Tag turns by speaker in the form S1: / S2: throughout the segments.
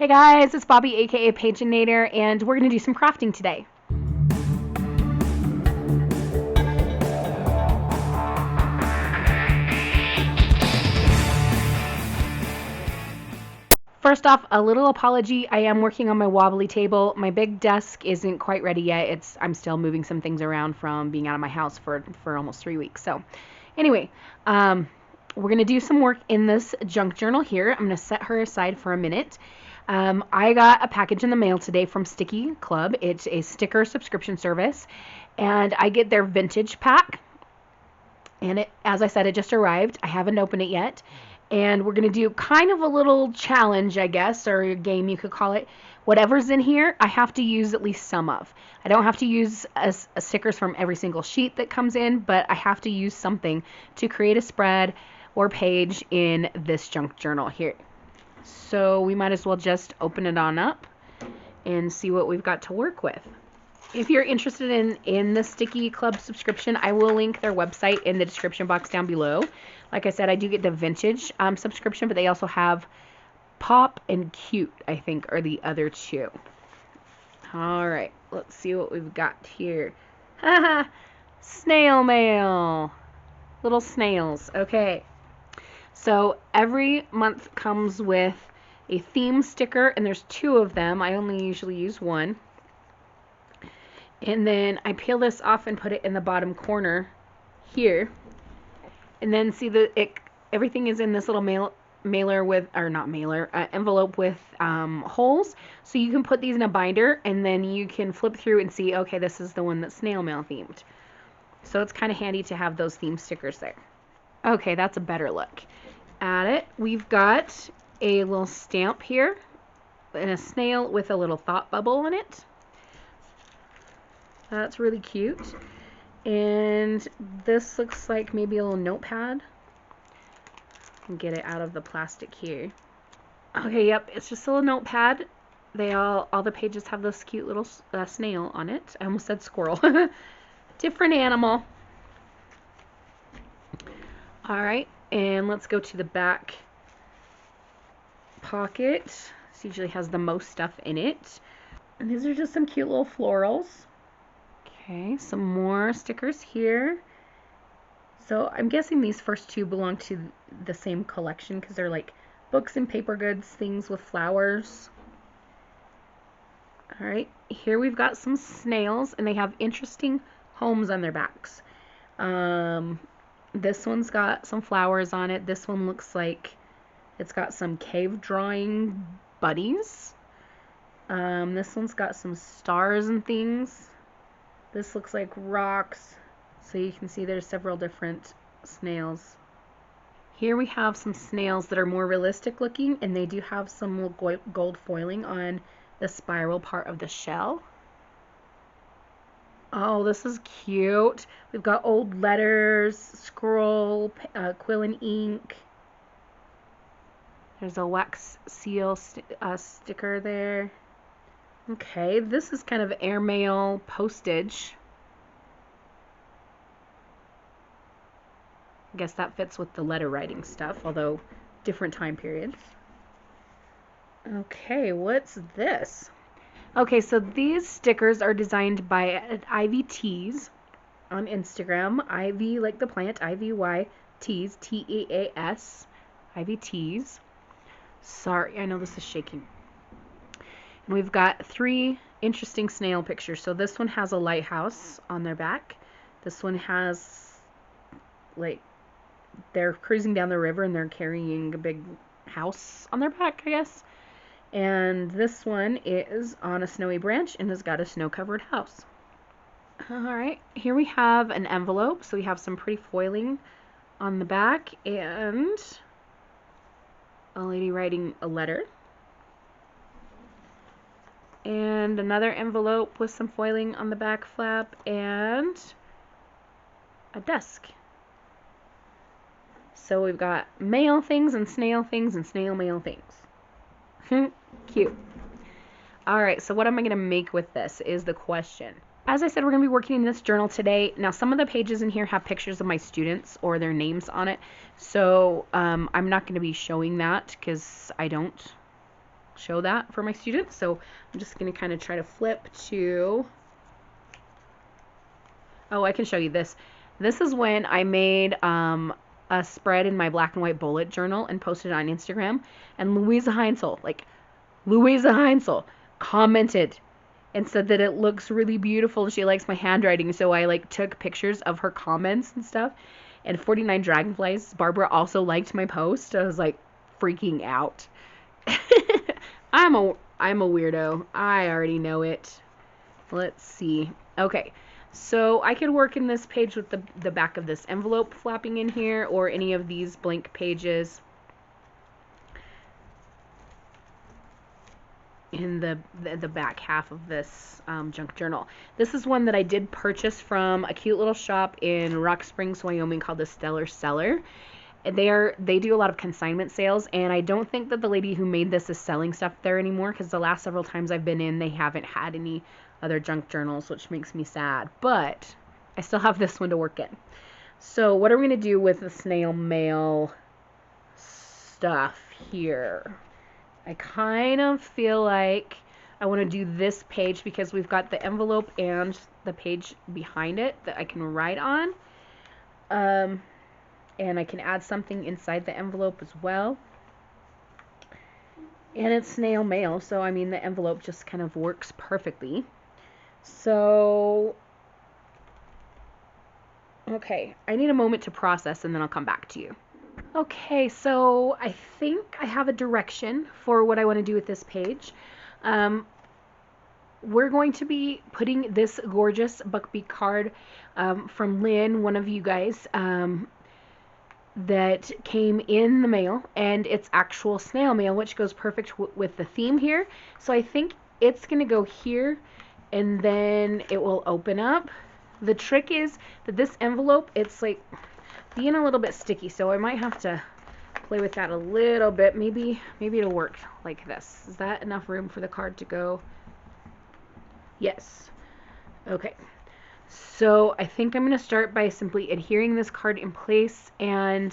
S1: Hey guys, it's Bobi aka Paginator, and we're going to do some crafting today. First off, a little apology. I am working on my wobbly table. My big desk isn't quite ready yet. I'm still moving some things around from being out of my house for almost 3 weeks. So anyway, we're going to do some work in this junk journal here. I'm going to set her aside for a minute. I got a package in the mail today from Stickii Club. It's a sticker subscription service, and I get their vintage pack. And as I said, it just arrived. I haven't opened it yet. And we're going to do kind of a little challenge, I guess, or a game you could call it. Whatever's in here, I have to use at least some of. I don't have to use stickers from every single sheet that comes in, but I have to use something to create a spread or page in this junk journal here. So we might as well just open it on up and see what we've got to work with. If you're interested in the Stickii Club subscription, I will link their website in the description box down below. Like I said, I do get the vintage subscription, but they also have Pop and Cute, I think, are the other two. All right, let's see what we've got here. Haha, Snail Mail. Little snails. Okay. So every month comes with a theme sticker, and there's 2 of them. I only usually use 1. And then I peel this off and put it in the bottom corner here. And then see everything is in this little mailer with, or not mailer, envelope with holes. So you can put these in a binder, and then you can flip through and see, okay, this is the one that's snail mail themed. So it's kind of handy to have those theme stickers there. Okay, that's a better look at it. We've got a little stamp here and a snail with a little thought bubble in it. That's really cute. And this looks like maybe a little notepad. Get it out of the plastic here. Okay, yep, it's just a little notepad. All the pages have this cute little snail on it. I almost said squirrel. Different animal. All right, and let's go to the back pocket. This usually has the most stuff in it. And these are just some cute little florals. Okay, some more stickers here. So I'm guessing these first 2 belong to the same collection because they're like books and paper goods, things with flowers. All right, here we've got some snails, and they have interesting homes on their backs. This one's got some flowers on it. This one looks like it's got some cave drawing buddies. This one's got some stars and things. This looks like rocks. So you can see there's several different snails. Here we have some snails that are more realistic looking, and they do have some little gold foiling on the spiral part of the shell. Oh, this is cute. We've got old letters, scroll, quill and ink. There's a wax seal sticker there. Okay, this is kind of airmail postage. I guess that fits with the letter writing stuff, although different time periods. Okay, what's this? Okay, so these stickers are designed by Ivy Teas on Instagram. Ivy, like the plant, IVY Teas, Teas, Ivy Teas. Sorry, I know this is shaking. And we've got 3 interesting snail pictures. So this one has a lighthouse on their back. This one has, like, they're cruising down the river and they're carrying a big house on their back, I guess. And this one is on a snowy branch and has got a snow-covered house. Alright, here we have an envelope. So we have some pretty foiling on the back and a lady writing a letter. And another envelope with some foiling on the back flap and a desk. So we've got mail things and snail mail things. Cute. Alright, so what am I going to make with this is the question. As I said, we're going to be working in this journal today. Now, some of the pages in here have pictures of my students or their names on it. So I'm not going to be showing that because I don't show that for my students. So I'm just going to kind of try to flip to, oh, I can show you this. This is when I made a spread in my black and white bullet journal and posted it on Instagram. And Louisa Heinzel commented and said that it looks really beautiful. She likes my handwriting. So I like took pictures of her comments and stuff. And 49 Dragonflies, Barbara also liked my post. I was like freaking out. I'm a weirdo. I already know it. Let's see. Okay. So I could work in this page with the back of this envelope flapping in here, or any of these blank pages in the back half of this junk journal. This is one that I did purchase from a cute little shop in Rock Springs, Wyoming called the Stellar Cellar. They do a lot of consignment sales, and I don't think that the lady who made this is selling stuff there anymore, because the last several times I've been in, they haven't had any other junk journals, which makes me sad. But I still have this one to work in. So what are we going to do with the snail mail stuff here? I kind of feel like I want to do this page because we've got the envelope and the page behind it that I can write on. And I can add something inside the envelope as well. And it's snail mail, so I mean the envelope just kind of works perfectly. So, okay, I need a moment to process and then I'll come back to you. Okay, so I think I have a direction for what I want to do with this page. We're going to be putting this gorgeous Buckbeak card from Lynn, one of you guys, that came in the mail, and it's actual snail mail, which goes perfect with the theme here. So I think it's going to go here, and then it will open up. The trick is that this envelope, it's like being a little bit sticky, so I might have to play with that a little bit. Maybe it'll work like this. Is that enough room for the card to go? Yes. Okay. So I think I'm going to start by simply adhering this card in place and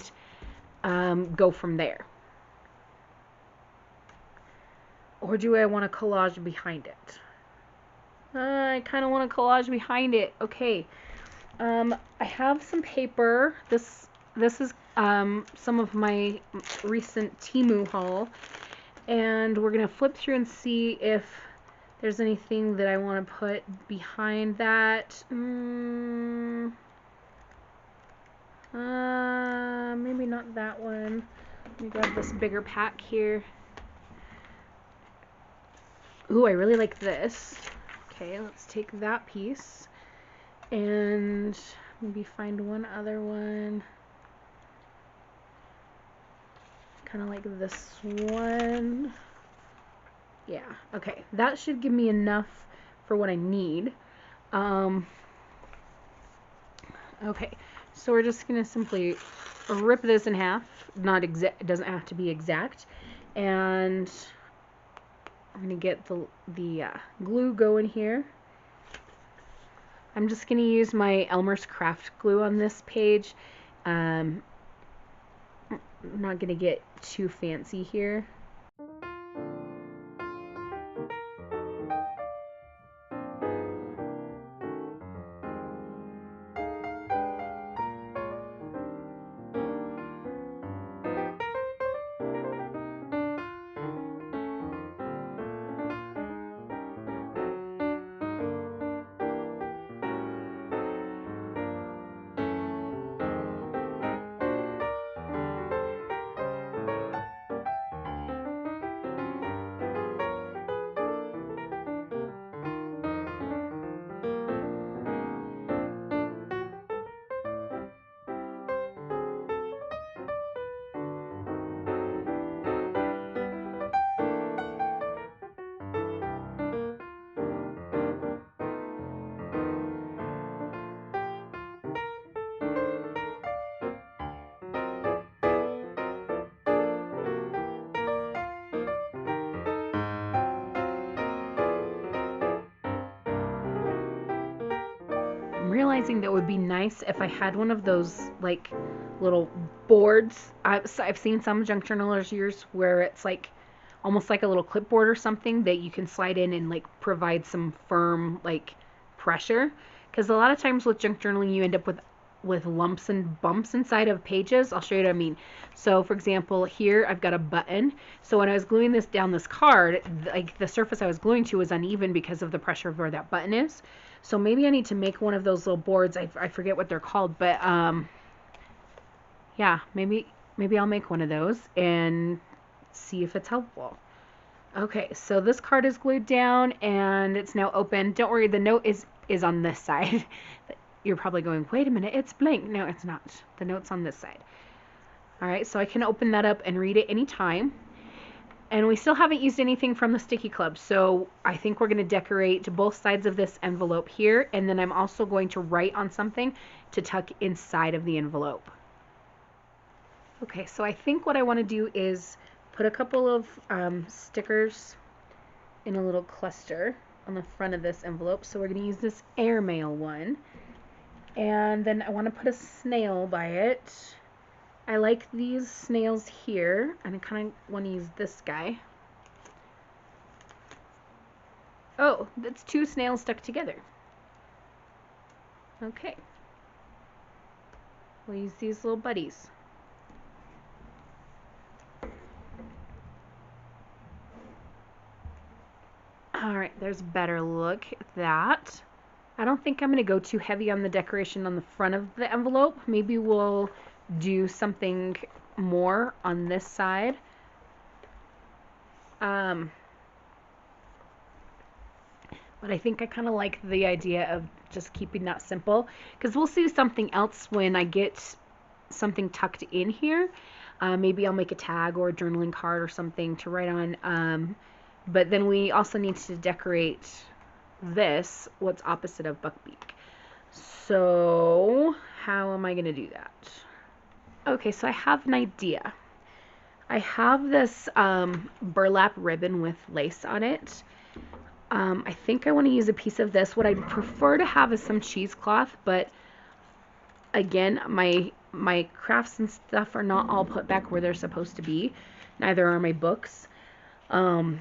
S1: go from there. Or do I want a collage behind it? I kind of want a collage behind it. Okay. I have some paper. This is some of my recent Temu haul. And we're going to flip through and see if there's anything that I want to put behind that. Maybe not that one. Let me grab this bigger pack here. Ooh, I really like this. Okay, let's take that piece and maybe find one other one. Kind of like this one. Yeah, okay, that should give me enough for what I need. Okay, so we're just gonna simply rip this in half. It doesn't have to be exact, and I'm gonna get the glue going here. I'm just gonna use my Elmer's Craft glue on this page. I'm not gonna get too fancy here. Realizing that it would be nice if I had one of those like little boards. I've seen some junk journalers use where it's like almost like a little clipboard or something that you can slide in and like provide some firm like pressure. Because a lot of times with junk journaling, you end up with lumps and bumps inside of pages. I'll show you what I mean. So for example, here I've got a button. So when I was gluing this down this card, like the surface I was gluing to was uneven because of the pressure of where that button is. So maybe I need to make one of those little boards. I forget what they're called, but yeah, maybe I'll make one of those and see if it's helpful. Okay, so this card is glued down and it's now open. Don't worry, the note is on this side. You're probably going, wait a minute, it's blank. No, it's not. The note's on this side. All right, so I can open that up and read it anytime. And we still haven't used anything from the Stickii Club, so I think we're going to decorate both sides of this envelope here, and then I'm also going to write on something to tuck inside of the envelope. Okay, so I think what I want to do is put a couple of stickers in a little cluster on the front of this envelope. So we're going to use this airmail one. And then I want to put a snail by it. I like these snails here, and I kind of want to use this guy. Oh, that's two snails stuck together. Okay. We'll use these little buddies. Alright, there's a better look at that. I don't think I'm going to go too heavy on the decoration on the front of the envelope. Maybe we'll do something more on this side. But I think I kind of like the idea of just keeping that simple, because we'll see something else when I get something tucked in here. Maybe I'll make a tag or a journaling card or something to write on. But then we also need to decorate this, what's opposite of Buckbeak. So how am I going to do that? Okay, so I have an idea. I have this burlap ribbon with lace on it. I think I want to use a piece of this. What I'd prefer to have is some cheesecloth, but again, my crafts and stuff are not all put back where they're supposed to be. Neither are my books from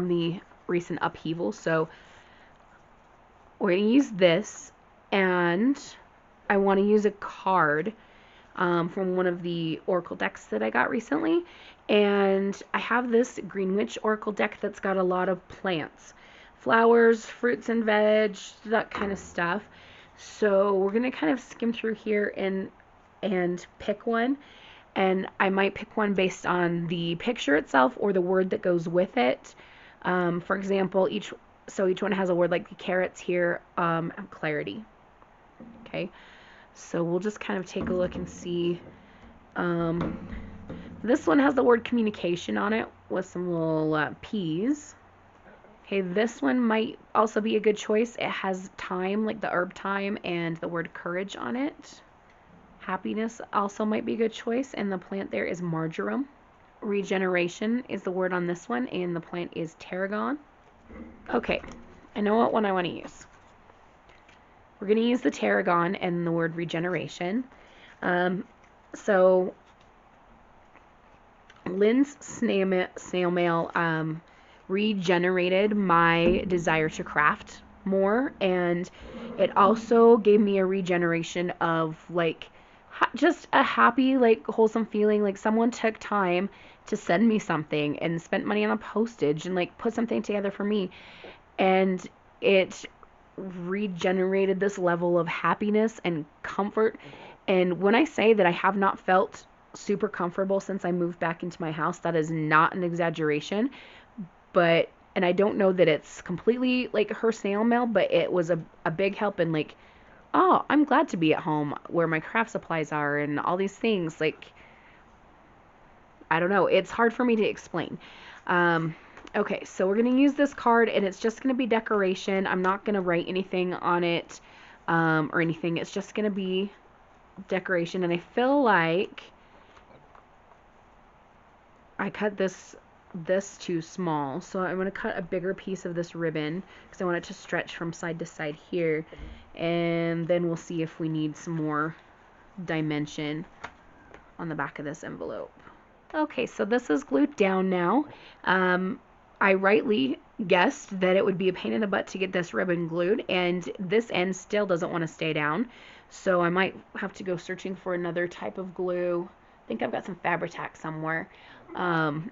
S1: the recent upheaval. So we're going to use this, and I want to use a card from one of the Oracle decks that I got recently. And I have this Green Witch Oracle deck that's got a lot of plants, flowers, fruits and veg, that kind of stuff. So we're going to kind of skim through here and pick one. And I might pick one based on the picture itself or the word that goes with it. For example, each one has a word, like the carrots here, clarity. Okay, so we'll just kind of take a look and see. This one has the word communication on it with some little peas. Okay, this one might also be a good choice. It has thyme, like the herb thyme, and the word courage on it. Happiness also might be a good choice, and the plant there is marjoram. Regeneration is the word on this one, and the plant is tarragon. Okay, I know what one I want to use. We're going to use the tarragon and the word regeneration. So Lynn's snail mail regenerated my desire to craft more, and it also gave me a regeneration of like just a happy, like wholesome feeling, like someone took time to send me something and spent money on a postage and like put something together for me, and it regenerated this level of happiness and comfort. And when I say that I have not felt super comfortable since I moved back into my house, that is not an exaggeration. But, and I don't know that it's completely like her snail mail, but it was a big help in like, oh, I'm glad to be at home where my craft supplies are and all these things. Like, I don't know, it's hard for me to explain. Okay, so we're going to use this card, and it's just going to be decoration. I'm not going to write anything on it or anything. It's just going to be decoration, and I feel like I cut this too small, so I'm going to cut a bigger piece of this ribbon because I want it to stretch from side to side here, and then we'll see if we need some more dimension on the back of this envelope. Okay, so this is glued down now. I rightly guessed that it would be a pain in the butt to get this ribbon glued, and this end still doesn't want to stay down. So I might have to go searching for another type of glue. I think I've got some Fabri-Tac somewhere. And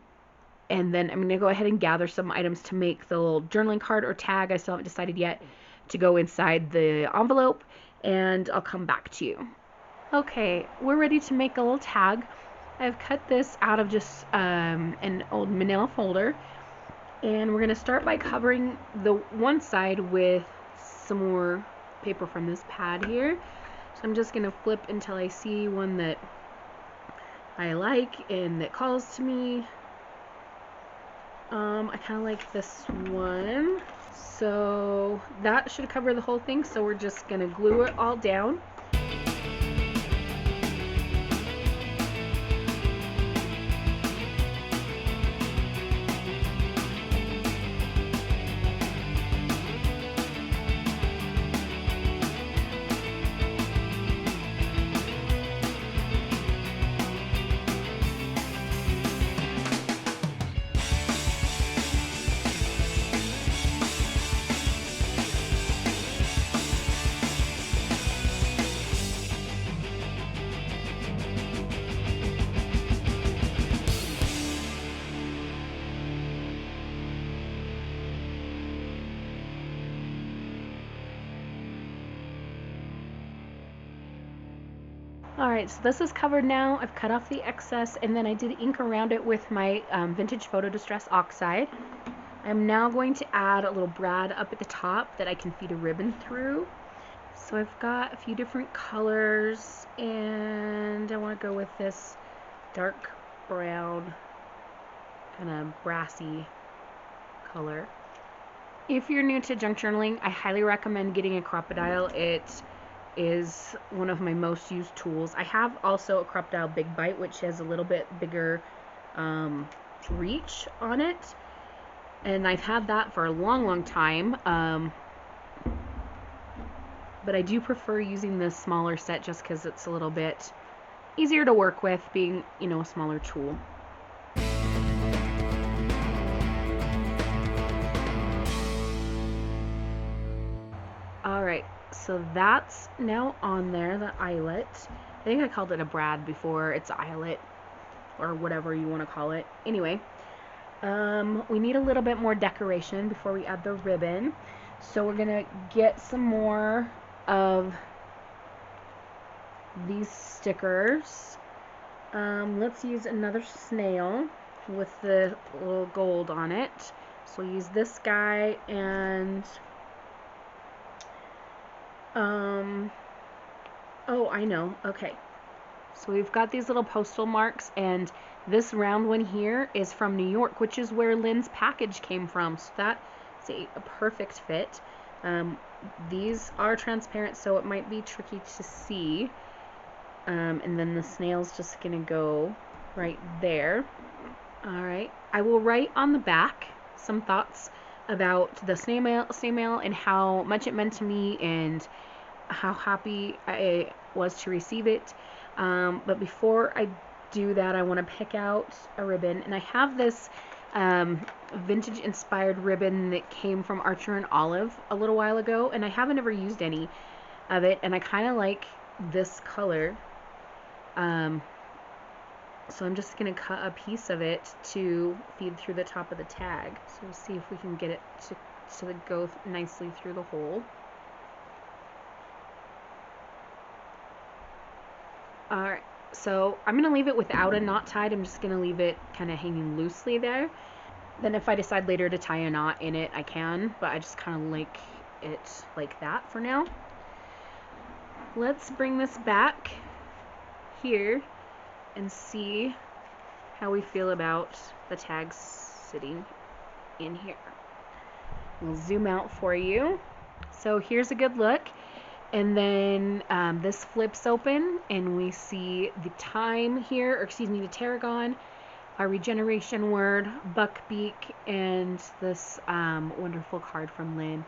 S1: then I'm going to go ahead and gather some items to make the little journaling card or tag. I still haven't decided yet to go inside the envelope, and I'll come back to you. Okay, we're ready to make a little tag. I've cut this out of just an old manila folder, and we're going to start by covering the one side with some more paper from this pad here. So I'm just going to flip until I see one that I like and that calls to me. I kind of like this one. So that should cover the whole thing, so we're just going to glue it all down. Alright, so this is covered now. I've cut off the excess, and then I did ink around it with my Vintage Photo Distress Oxide. I'm now going to add a little brad up at the top that I can feed a ribbon through. So I've got a few different colors, and I want to go with this dark brown, kind of brassy color. If you're new to junk journaling, I highly recommend getting a Crocodile. It is one of my most used tools. I have also a Crocodile Big Bite, which has a little bit bigger reach on it, and I've had that for a long time, but I do prefer using this smaller set just because it's a little bit easier to work with, being, you know, a smaller tool. Alright, so that's now on there, the eyelet. I think I called it a brad before. It's eyelet, or whatever you want to call it. Anyway, we need a little bit more decoration before we add the ribbon. So we're going to get some more of these stickers. Let's use another snail with the little gold on it. So we'll use this guy, and oh, I know. Okay. So we've got these little postal marks, and this round one here is from New York, which is where Lynn's package came from. So that's a perfect fit. These are transparent, so it might be tricky to see. And then the snail's just gonna go right there. Alright. I will write on the back some thoughts about the snail mail and how much it meant to me and how happy I was to receive it. But before I do that, I want to pick out a ribbon, and I have this vintage inspired ribbon that came from Archer and Olive a little while ago, and I haven't ever used any of it, and I kind of like this color. So I'm just going to cut a piece of it to feed through the top of the tag. So we'll see if we can get it to go nicely through the hole. Alright, so I'm going to leave it without a knot tied. I'm just going to leave it kind of hanging loosely there. Then if I decide later to tie a knot in it, I can, but I just kind of like it like that for now. Let's bring this back here and see how we feel about the tags sitting in here. We'll zoom out for you. So here's a good look. And then this flips open, and we see the time here, or excuse me, the tarragon, our regeneration word, buckbeak, and this wonderful card from Lynn.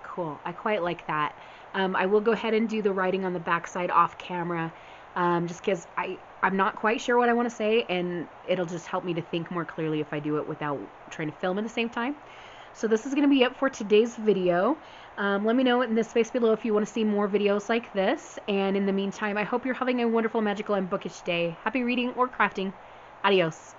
S1: Cool. I quite like that. I will go ahead and do the writing on the backside off camera. just because I'm not quite sure what I want to say, and it'll just help me to think more clearly if I do it without trying to film at the same time. So this is going to be it for today's video. Let me know in the space below if you want to see more videos like this. And in the meantime, I hope you're having a wonderful, magical, and bookish day. Happy reading or crafting. Adios.